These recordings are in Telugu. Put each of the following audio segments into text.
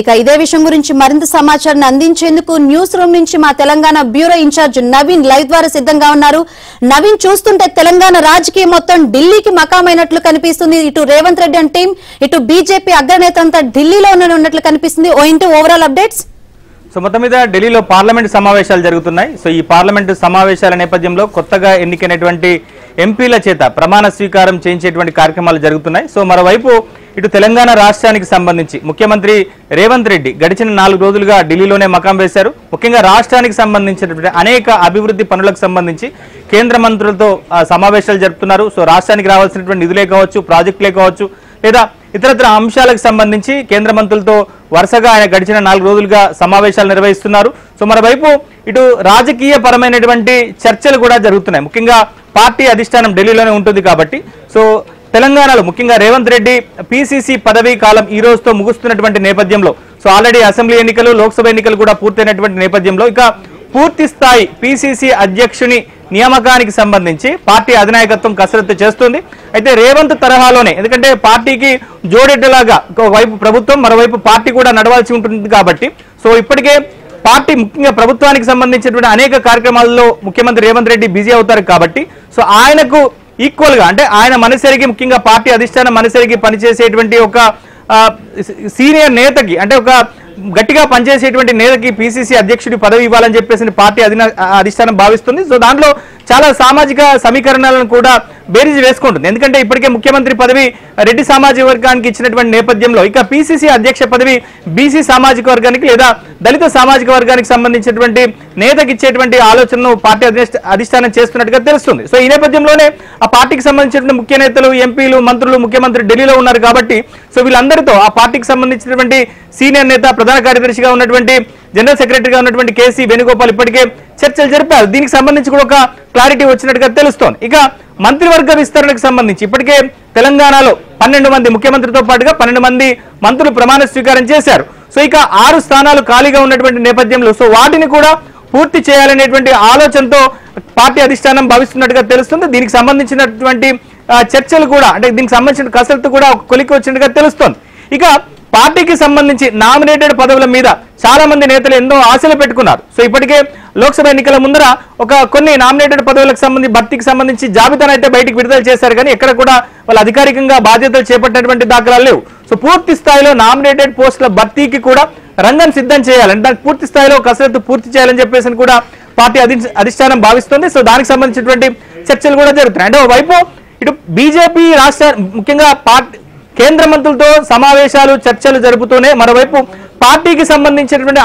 ఇక ఇదే విషయం గురించి మరింత సమాచారాన్ని అందించేందుకు న్యూస్ రూమ్ నుంచి మా Telangana bureau in charge Naveen live ద్వారా సిద్ధంగా ఉన్నారు. నవీన్, చూస్తుంటే తెలంగాణ రాజకీయం మొత్తం ఢిల్లీకి మకామైనట్లు కనిపిస్తుంది. ఇటు రేవంత్ రెడ్డి అండ్ టీం, ఇటు బీజేపీ అగ్రనేత అంతా ఢిల్లీలో ఉన్నట్లు కనిపిస్తుంది. Overall updates. సో మొత్తం మీద ఢిల్లీలో పార్లమెంట్ సమావేశాలు జరుగుతున్నాయి. సో ఈ పార్లమెంటు సమావేశాల నేపథ్యంలో కొత్తగా ఎన్నికైనటువంటి ఎంపీల చేత ప్రమాణ స్వీకారం చేయించేటువంటి కార్యక్రమాలు జరుగుతున్నాయి. సో మరోవైపు ఇటు తెలంగాణ రాష్ట్రానికి సంబంధించి ముఖ్యమంత్రి రేవంత్ రెడ్డి గడిచిన 4 రోజులుగా ఢిల్లీలోనే మకాం వేశారు. ముఖ్యంగా రాష్ట్రానికి సంబంధించినటువంటి అనేక అభివృద్ధి పనులకు సంబంధించి కేంద్ర మంత్రులతో సమావేశాలు జరుపుతున్నారు. సో రాష్ట్రానికి రావాల్సినటువంటి నిధులే కావచ్చు, ప్రాజెక్టులే కావచ్చు, లేదా ఇతరత్ర అంశాలకు సంబంధించి కేంద్ర మంత్రులతో వరుసగా ఆయన గడిచిన 4 రోజులుగా సమావేశాలు నిర్వహిస్తున్నారు. సో మరోవైపు ఇటు రాజకీయ పరమైనటువంటి చర్చలు కూడా జరుగుతున్నాయి. ముఖ్యంగా పార్టీ అధిష్టానం ఢిల్లీలోనే ఉంటుంది కాబట్టి సో తెలంగాణలో ముఖ్యంగా రేవంత్ రెడ్డి పిసిసి పదవీ కాలం ఈ రోజుతో ముగుస్తున్నటువంటి నేపథ్యంలో సో ఆల్రెడీ అసెంబ్లీ ఎన్నికలు, లోక్సభ ఎన్నికలు కూడా పూర్తయినటువంటి నేపథ్యంలో ఇక పూర్తి స్థాయి పిసిసి అధ్యక్షుని నియామకానికి సంబంధించి పార్టీ అధినాయకత్వం కసరత్తు చేస్తుంది. అయితే రేవంత్ తరహాలోనే, ఎందుకంటే పార్టీకి జోడెడ్డలాగా ఒకవైపు ప్రభుత్వం, మరోవైపు పార్టీ కూడా నడవాల్సి ఉంటుంది కాబట్టి సో ఇప్పటికే పార్టీ ముఖ్యంగా ప్రభుత్వానికి సంబంధించినటువంటి అనేక కార్యక్రమాల్లో ముఖ్యమంత్రి రేవంత్ రెడ్డి బిజీ అవుతారు కాబట్టి సో ఆయనకు ఈక్వల్ గా, అంటే ఆయన మనసరికి, ముఖ్యంగా పార్టీ అధిష్టానం మనసరికి పనిచేసేటువంటి ఒక సీనియర్ నేతకి, అంటే ఒక గట్టిగా పనిచేసేటువంటి నేతకి పిసిసి అధ్యక్షుడి పదవి ఇవ్వాలని చెప్పేసి పార్టీ అధిష్టానం భావిస్తుంది. సో దాంట్లో చాలా సామాజిక సమీకరణాలను కూడా బేరీజు వేసుకుంటుంది. ఎందుకంటే ఇప్పటికే ముఖ్యమంత్రి పదవి రెడ్డి సామాజిక వర్గానికి ఇచ్చినటువంటి నేపథ్యంలో ఇక పిసిసి అధ్యక్ష పదవి బీసీ సామాజిక వర్గానికి లేదా దళిత సామాజిక వర్గానికి సంబంధించినటువంటి నేతకి ఇచ్చేటువంటి ఆలోచనను పార్టీ అధిష్టానం చేస్తున్నట్టుగా తెలుస్తుంది. సో ఈ నేపథ్యంలోనే ఆ పార్టీకి సంబంధించినటువంటి ముఖ్య నేతలు, ఎంపీలు, మంత్రులు, ముఖ్యమంత్రి ఢిల్లీలో ఉన్నారు కాబట్టి సో వీళ్ళందరితో ఆ పార్టీకి సంబంధించినటువంటి సీనియర్ నేత, ప్రధాన కార్యదర్శిగా ఉన్నటువంటి, జనరల్ సెక్రటరీగా ఉన్నటువంటి కేసీ వేణుగోపాల్ ఇప్పటికే చర్చలు జరిపారు. దీనికి సంబంధించి కూడా ఒక క్లారిటీ వచ్చినట్టుగా తెలుస్తోంది. ఇక మంత్రివర్గ విస్తరణకు సంబంధించి ఇప్పటికే తెలంగాణలో 12 మంది, ముఖ్యమంత్రితో పాటుగా 12 మంది మంత్రులు ప్రమాణ స్వీకారం చేశారు. సో ఇక 6 స్థానాలు ఖాళీగా ఉన్నటువంటి నేపథ్యంలో సో వాటిని కూడా పూర్తి చేయాలనేటువంటి ఆలోచనతో పార్టీ అధిష్టానం భావిస్తున్నట్టుగా తెలుస్తుంది. దీనికి సంబంధించినటువంటి చర్చలు కూడా, అంటే దీనికి సంబంధించిన కసరత్తు కూడా ఒక కొలికి వచ్చినట్టుగా తెలుస్తోంది. ఇక పార్టీకి సంబంధించి నామినేటెడ్ పదవుల మీద చాలా మంది నేతలు ఎన్నో ఆశలు పెట్టుకున్నారు. సో ఇప్పటికే లోక్సభ ఎన్నికల ముందర కొన్ని నామినేటెడ్ పదవులకు సంబంధించి భర్తీకి సంబంధించి జాబితాను అయితే బయటికి విడుదల చేశారు, కానీ ఎక్కడ కూడా వాళ్ళు అధికారికంగా బాధ్యతలు చేపట్టినటువంటి దాఖలాలు లేవు. సో పూర్తి స్థాయిలో నామినేటెడ్ పోస్టుల భర్తీకి కూడా రంగం సిద్ధం చేయాలని, దానికి పూర్తి స్థాయిలో కసరత్తు పూర్తి చేయాలని చెప్పేసి కూడా పార్టీ అధిష్టానం భావిస్తుంది. సో దానికి సంబంధించినటువంటి చర్చలు కూడా జరుగుతున్నాయి. అంటే ఓవైపు ఇటు బీజేపీ రాష్ట్ర, ముఖ్యంగా కేంద్ర మంత్రులతో సమావేశాలు, చర్చలు జరుపుతూనే మరోవైపు పార్టీకి సంబంధించినటువంటి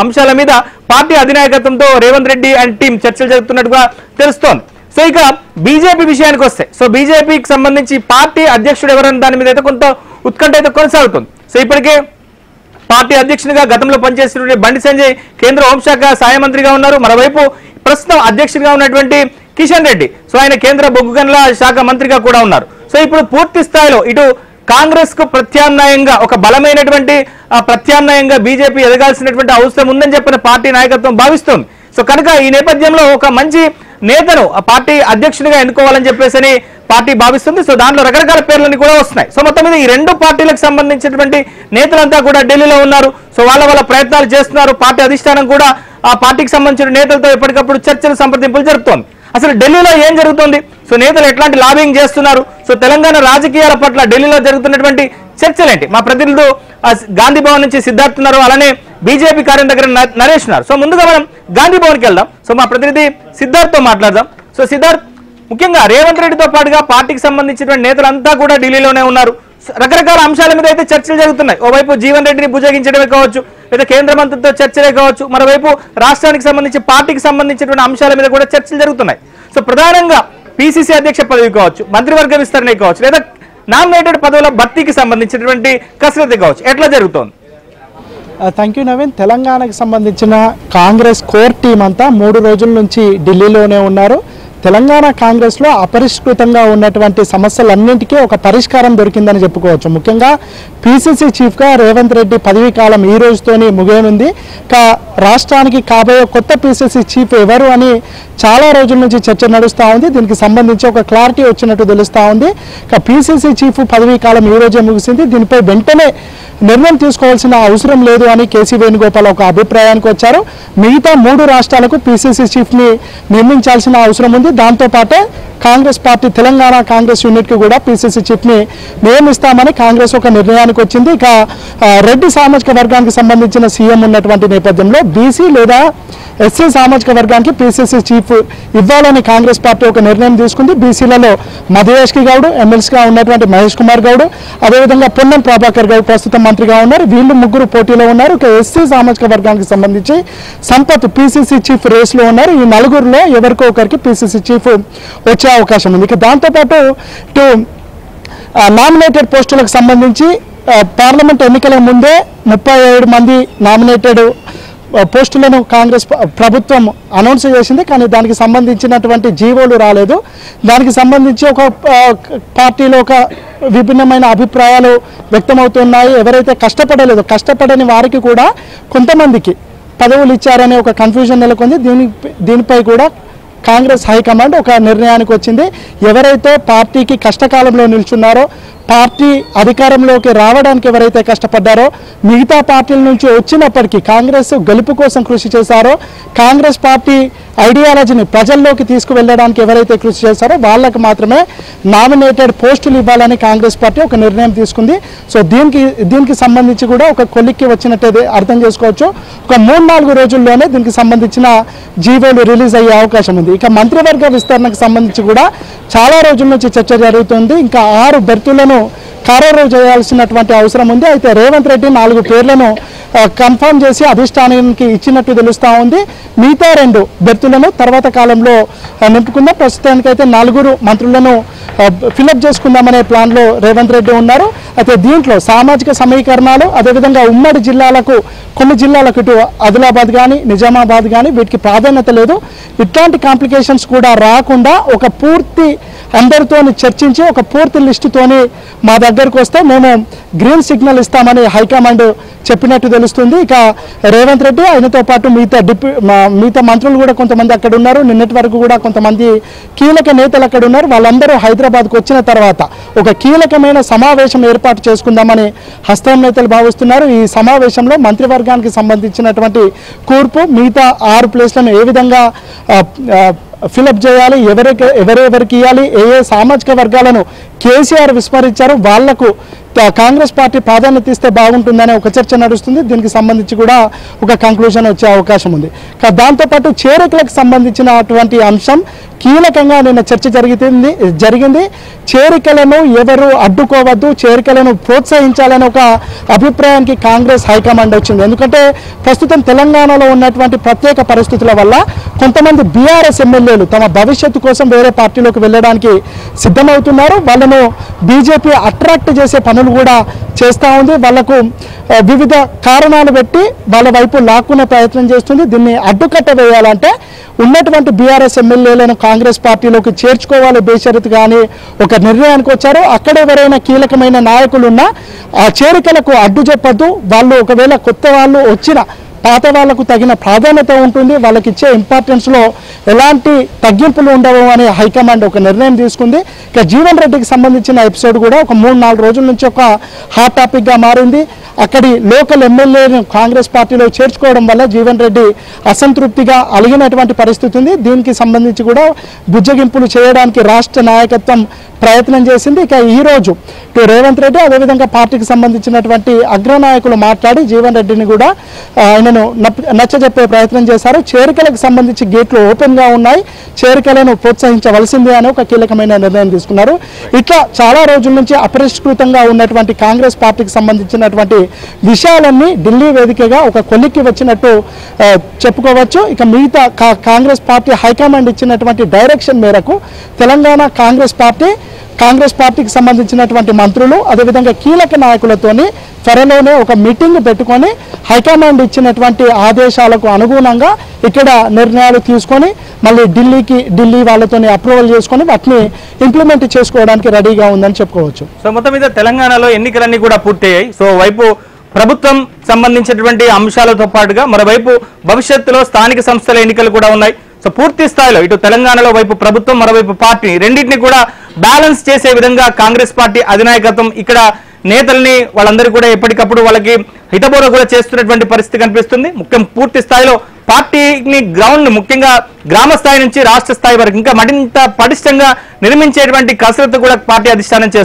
అంశాల మీద పార్టీ అధినాయకత్వంతో రేవంత్ రెడ్డి అండ్ టీం చర్చలు జరుపుతున్నట్టుగా తెలుస్తోంది. సో ఇక బీజేపీ విషయానికి వస్తే సో బీజేపీకి సంబంధించి పార్టీ అధ్యక్షుడు ఎవరన్న దాని మీద అయితే కొంత ఉత్కంఠ అయితే కొనసాగుతుంది. సో ఇప్పటికే పార్టీ అధ్యక్షునిగా గతంలో పనిచేసినటువంటి బండి సంజయ్ కేంద్ర హోంశాఖ సహాయ మంత్రిగా ఉన్నారు. మరోవైపు ప్రస్తుతం అధ్యక్షుడిగా ఉన్నటువంటి కిషన్ రెడ్డి సో ఆయన కేంద్ర బొగ్గు గనుల శాఖ మంత్రిగా కూడా ఉన్నారు. సో ఇప్పుడు పూర్తి స్థాయిలో ఇటు కాంగ్రెస్ కు ప్రత్యామ్నాయంగా, ఒక బలమైనటువంటి ప్రత్యామ్నాయంగా బీజేపీ ఎదగాల్సినటువంటి అవసరం ఉందని చెప్పిన పార్టీ నాయకత్వం భావిస్తోంది. సో కనుక ఈ నేపథ్యంలో ఒక మంచి నేతను ఆ పార్టీ అధ్యక్షునిగా ఎన్నుకోవాలని చెప్పేసి పార్టీ భావిస్తుంది. సో దాంట్లో రకరకాల పేర్లని కూడా వస్తున్నాయి. సో మొత్తం మీద ఈ 2 పార్టీలకు సంబంధించినటువంటి నేతలంతా కూడా ఢిల్లీలో ఉన్నారు. సో వాళ్ళ ప్రయత్నాలు చేస్తున్నారు. పార్టీ అధిష్టానం కూడా ఆ పార్టీకి సంబంధించిన నేతలతో ఎప్పటికప్పుడు చర్చలు, సంప్రదింపులు జరుపుతోంది. అసలు ఢిల్లీలో ఏం జరుగుతుంది, సో నేతలు ఎట్లాంటి లాబింగ్ చేస్తున్నారు, సో తెలంగాణ రాజకీయాల పట్ల ఢిల్లీలో జరుగుతున్నటువంటి చర్చలేంటి, మా ప్రతినిధులు గాంధీ భవన్ నుంచి సిద్ధార్థ్ ఉన్నారు, అలానే బీజేపీ కార్యం దగ్గర నరేష్ ఉన్నారు. సో ముందుగా మనం గాంధీ భవన్కి వెళ్దాం. సో మా ప్రతినిధి సిద్ధార్థ్తో మాట్లాడదాం. సో సిద్ధార్థ్, ముఖ్యంగా రేవంత్ రెడ్డితో పాటుగా పార్టీకి సంబంధించినటువంటి నేతలంతా కూడా ఢిల్లీలోనే ఉన్నారు. రకరకాల అంశాల మీద అయితే చర్చలు జరుగుతున్నాయి. ఓవైపు జీవన్ రెడ్డిని భుజగించడమే కావచ్చు, లేదా కేంద్ర మంత్రితో చర్చలే కావచ్చు, మరోవైపు రాష్ట్రానికి సంబంధించి పార్టీకి సంబంధించినటువంటి అంశాల మీద కూడా చర్చలు జరుగుతున్నాయి. సో ప్రధానంగా పిసిసి అధ్యక్ష పదవి కావచ్చు, మంత్రివర్గ విస్తరణ కావచ్చు, లేదా నామినేటెడ్ పదవుల భర్తీకి సంబంధించినటువంటి కసరత్తు కావచ్చు, ఎట్లా జరుగుతోంది? Thank you Naveen. తెలంగాణకు సంబంధించిన కాంగ్రెస్ కోర్ టీం అంతా 3 రోజుల నుంచి ఢిల్లీలోనే ఉన్నారు. తెలంగాణ కాంగ్రెస్లో అపరిష్కృతంగా ఉన్నటువంటి సమస్యలన్నింటికీ ఒక పరిష్కారం దొరికిందని చెప్పుకోవచ్చు. ముఖ్యంగా పిసిసి చీఫ్గా రేవంత్ రెడ్డి పదవీ కాలం ఈ రోజుతోని ముగియనుంది. రాష్ట్రానికి కాబోయే కొత్త పిసిసి చీఫ్ ఎవరు అని చాలా రోజుల నుంచి చర్చ నడుస్తూ ఉంది. దీనికి సంబంధించి ఒక క్లారిటీ వచ్చినట్టు తెలుస్తూ ఉంది. పిసిసి చీఫ్ పదవీ కాలం ఈ రోజే ముగిసింది. దీనిపై వెంటనే నిర్ణయం తీసుకోవాల్సిన అవసరం లేదు అని కేసీ వేణుగోపాల్ ఒక అభిప్రాయానికి వచ్చారు. మిగతా 3 రాష్ట్రాలకు పిసిసి చీఫ్ని నియమించాల్సిన అవసరం ఉంది. దాంతోపాటే కాంగ్రెస్ పార్టీ తెలంగాణ కాంగ్రెస్ యూనిట్కి కూడా పిసిసి చీఫ్ని నియమిస్తామని కాంగ్రెస్ ఒక నిర్ణయానికి వచ్చింది. ఇక రెడ్డి సామాజిక వర్గానికి సంబంధించిన సీఎం ఉన్నటువంటి నేపథ్యంలో బీసీ లేదా ఎస్సీ సామాజిక వర్గానికి పిసిసి చీఫ్ ఇవ్వాలని కాంగ్రెస్ పార్టీ ఒక నిర్ణయం తీసుకుంది. బీసీలలో మధుయేష్కి గౌడ్, ఎమ్మెల్సీగా ఉన్నటువంటి మహేష్ కుమార్ గౌడ్, అదేవిధంగా పొన్నం ప్రభాకర్ గౌడ్ ప్రస్తుతం మంత్రిగా ఉన్నారు. వీళ్ళు 3 పోటీలో ఉన్నారు. ఇక ఎస్సీ సామాజిక వర్గానికి సంబంధించి సంపత్ పిసిసి చీఫ్ రేస్లో ఉన్నారు. ఈ 4గురిలో ఎవరికో ఒకరికి పిసిసి చీఫ్ వచ్చే అవకాశం ఉంది. ఇక దాంతోపాటు ఇటు నామినేటెడ్ పోస్టులకు సంబంధించి పార్లమెంట్ ఎన్నికల ముందే 37 మంది నామినేటెడ్ పోస్టులను కాంగ్రెస్ ప్రభుత్వం అనౌన్స్ చేసింది. కానీ దానికి సంబంధించినటువంటి జీవోలు రాలేదు. దానికి సంబంధించి ఒక పార్టీలో ఒక విభిన్నమైన అభిప్రాయాలు వ్యక్తమవుతున్నాయి. ఎవరైతే కష్టపడని వారికి కూడా కొంతమందికి పదవులు ఇచ్చారనే ఒక కన్ఫ్యూజన్ నెలకొంది. దీనిపై కూడా కాంగ్రెస్ హైకమాండ్ ఒక నిర్ణయానికి వచ్చింది. ఎవరైతే పార్టీకి కష్టకాలంలో నిల్చున్నారో, పార్టీ అధికారంలోకి రావడానికి ఎవరైతే కష్టపడ్డారో, మిగతా పార్టీల నుంచి వచ్చినప్పటికీ కాంగ్రెస్ గెలుపు కోసం కృషి చేశారో, కాంగ్రెస్ పార్టీ ఐడియాలజీని ప్రజల్లోకి తీసుకువెళ్ళడానికి ఎవరైతే కృషి చేశారో వాళ్ళకి మాత్రమే నామినేటెడ్ పోస్టులు ఇవ్వాలని కాంగ్రెస్ పార్టీ ఒక నిర్ణయం తీసుకుంది. సో దీనికి సంబంధించి కూడా ఒక కొలిక్కి వచ్చినట్టు అర్థం చేసుకోవచ్చు. ఒక 3-4 రోజుల్లోనే దీనికి సంబంధించిన జీవోలు రిలీజ్ అయ్యే అవకాశం ఉంది. ఇక మంత్రివర్గ విస్తరణకు సంబంధించి కూడా చాలా రోజుల నుంచి చర్చ జరుగుతుంది. ఇంకా 6 బెర్తులను ఖరారు చేయాల్సినటువంటి అవసరం ఉంది. అయితే రేవంత్ రెడ్డి 4 పేర్లను కన్ఫర్మ్ చేసి అధిష్టానానికి ఇచ్చినట్టు తెలుస్తూ ఉంది. మిగతా 2 బెర్తులను తర్వాత కాలంలో నింపుకుందాం. ప్రస్తుతానికైతే 4 మంత్రులను ఫిలప్ చేసుకుందామనే ప్లాన్లో రేవంత్ రెడ్డి ఉన్నారు. అయితే దీంట్లో సామాజిక సమీకరణాలు, అదేవిధంగా ఉమ్మడి జిల్లాలకు, కొన్ని జిల్లాలకు ఇటు ఆదిలాబాద్ కానీ నిజామాబాద్ కానీ వీటికి ప్రాధాన్యత లేదు. ఇట్లాంటి కాంప్లికేషన్స్ కూడా రాకుండా ఒక పూర్తి అందరితో చర్చించి ఒక పూర్తి లిస్టుతోని మా దగ్గరకు వస్తే మేము గ్రీన్ సిగ్నల్ ఇస్తామని హైకమాండ్ చెప్పినట్టు తెలుస్తుంది. ఇక రేవంత్ రెడ్డి ఆయనతో పాటు మిగతా మంత్రులు కూడా కొంతమంది అక్కడ ఉన్నారు. నిన్నటి వరకు కూడా కొంతమంది కీలక నేతలు అక్కడ ఉన్నారు. వాళ్ళందరూ హైదరాబాద్కు వచ్చిన తర్వాత ఒక కీలకమైన సమావేశం ఏర్పాటు చేసుకుందామని హస్తం నేతలు భావిస్తున్నారు. ఈ సమావేశంలో మంత్రివర్గానికి సంబంధించినటువంటి కూర్పు, మిగతా 6 ప్లేస్లను ఏ విధంగా ఫిలప్ చేయాలి, ఎవరెవరికి ఇవ్వాలి, ఏ సామాజిక వర్గాలను కేసీఆర్ విస్మరించారు, వాళ్లకు కాంగ్రెస్ పార్టీ ప్రాధాన్యత ఇస్తే బాగుంటుందనే ఒక చర్చ నడుస్తుంది. దీనికి సంబంధించి కూడా ఒక కంక్లూజన్ వచ్చే అవకాశం ఉంది. దాంతోపాటు చేరికలకు సంబంధించినటువంటి అంశం కీలకంగా నిన్న చర్చ జరిగింది. చేరికలను ఎవరు అడ్డుకోవద్దు, చేరికలను ప్రోత్సహించాలని ఒక అభిప్రాయానికి కాంగ్రెస్ హైకమాండ్ వచ్చింది. ఎందుకంటే ప్రస్తుతం తెలంగాణలో ఉన్నటువంటి ప్రత్యేక పరిస్థితుల వల్ల కొంతమంది బీఆర్ఎస్ ఎమ్మెల్యేలు తమ భవిష్యత్తు కోసం వేరే పార్టీలోకి వెళ్ళడానికి సిద్ధమవుతున్నారు. వాళ్ళను బీజేపీ అట్రాక్ట్ చేసే పనులు కూడా చేస్తూ ఉంది. వాళ్లకు వివిధ కారణాలు పెట్టి వాళ్ళ వైపు లాక్కునే ప్రయత్నం చేస్తుంది. దీన్ని అడ్డుకట్ట వేయాలంటే ఉన్నటువంటి బీఆర్ఎస్ ఎమ్మెల్యేలను కాంగ్రెస్ పార్టీలోకి చేర్చుకోవాలి బేషరతు కానీ ఒక నిర్ణయానికి వచ్చారు. అక్కడ ఎవరైనా కీలకమైన నాయకులు ఉన్నా ఆ చేరికలకు అడ్డు చెప్పొద్దు. వాళ్ళు ఒకవేళ కొత్త వాళ్ళు వచ్చిన పాత వాళ్లకు తగిన ప్రాధాన్యత ఉంటుంది, వాళ్ళకి ఇచ్చే ఇంపార్టెన్స్లో ఎలాంటి తగ్గింపులు ఉండవు అని హైకమాండ్ ఒక నిర్ణయం తీసుకుంది. ఇక జీవన్ రెడ్డికి సంబంధించిన ఎపిసోడ్ కూడా ఒక 3-4 రోజుల నుంచి ఒక హాట్ టాపిక్గా మారింది. అక్కడి లోకల్ ఎమ్మెల్యేలను కాంగ్రెస్ పార్టీలో చేర్చుకోవడం వల్ల జీవన్ రెడ్డి అసంతృప్తిగా అలిగినటువంటి పరిస్థితి ఉంది. దీనికి సంబంధించి కూడా బుజ్జగింపులు చేయడానికి రాష్ట్ర నాయకత్వం ప్రయత్నం చేసింది. ఇక ఈరోజు రేవంత్ రెడ్డి అదేవిధంగా పార్టీకి సంబంధించినటువంటి అగ్రనాయకులు మాట్లాడి జీవన్ రెడ్డిని కూడా ఆయనను నచ్చజెప్పే ప్రయత్నం చేశారు. చేరికలకు సంబంధించి గేట్లు ఓపెన్గా ఉన్నాయి, చేరికలను ప్రోత్సహించవలసిందే అని ఒక కీలకమైన నిర్ణయం తీసుకున్నారు. ఇట్లా చాలా రోజుల నుంచి అపరిష్కృతంగా ఉన్నటువంటి కాంగ్రెస్ పార్టీకి సంబంధించినటువంటి విషయాలన్నీ ఢిల్లీ వేదికగా ఒక కొలిక్కి వచ్చినట్టు చెప్పుకోవచ్చు. ఇక మిగతా కాంగ్రెస్ పార్టీ హైకమాండ్ ఇచ్చినటువంటి డైరెక్షన్ మేరకు తెలంగాణ కాంగ్రెస్ పార్టీకి సంబంధించినటువంటి మంత్రులు అదేవిధంగా కీలక నాయకులతోని త్వరలోనే ఒక మీటింగ్ పెట్టుకొని హైకమాండ్ ఇచ్చినటువంటి ఆదేశాలకు అనుగుణంగా ఇక్కడ నిర్ణయాలు తీసుకొని మళ్ళీ ఢిల్లీ వాళ్ళతోని అప్రూవల్ చేసుకొని వాటిని ఇంప్లిమెంట్ చేసుకోవడానికి రెడీగా ఉందని చెప్పుకోవచ్చు. సో మొత్తం మీద తెలంగాణలో ఎన్నికలన్నీ కూడా పూర్తయ్యాయి. సో వైపు ప్రభుత్వం సంబంధించినటువంటి అంశాలతో పాటుగా మరోవైపు భవిష్యత్తులో స్థానిక సంస్థల ఎన్నికలు కూడా ఉన్నాయి. సో పూర్తి స్థాయిలో ఇటు తెలంగాణలో వైపు ప్రభుత్వం మరోవైపు పార్టీ రెండింటిని కూడా బ్యాలెన్స్ చేసే విధంగా కాంగ్రెస్ పార్టీ అధినాయకత్వం ఇక్కడ నేతల్ని వాళ్ళందరూ కూడా ఎప్పటికప్పుడు వాళ్ళకి హితబోధ కూడా చేస్తున్నటువంటి పరిస్థితి కనిపిస్తుంది. పూర్తి స్థాయిలో పార్టీని గ్రౌండ్ ముఖ్యంగా గ్రామ స్థాయి నుంచి రాష్ట్ర స్థాయి వరకు ఇంకా మరింత పటిష్టంగా నిర్మించేటువంటి కసరత్తు కూడా పార్టీ అధిష్టానం చేస్తుంది.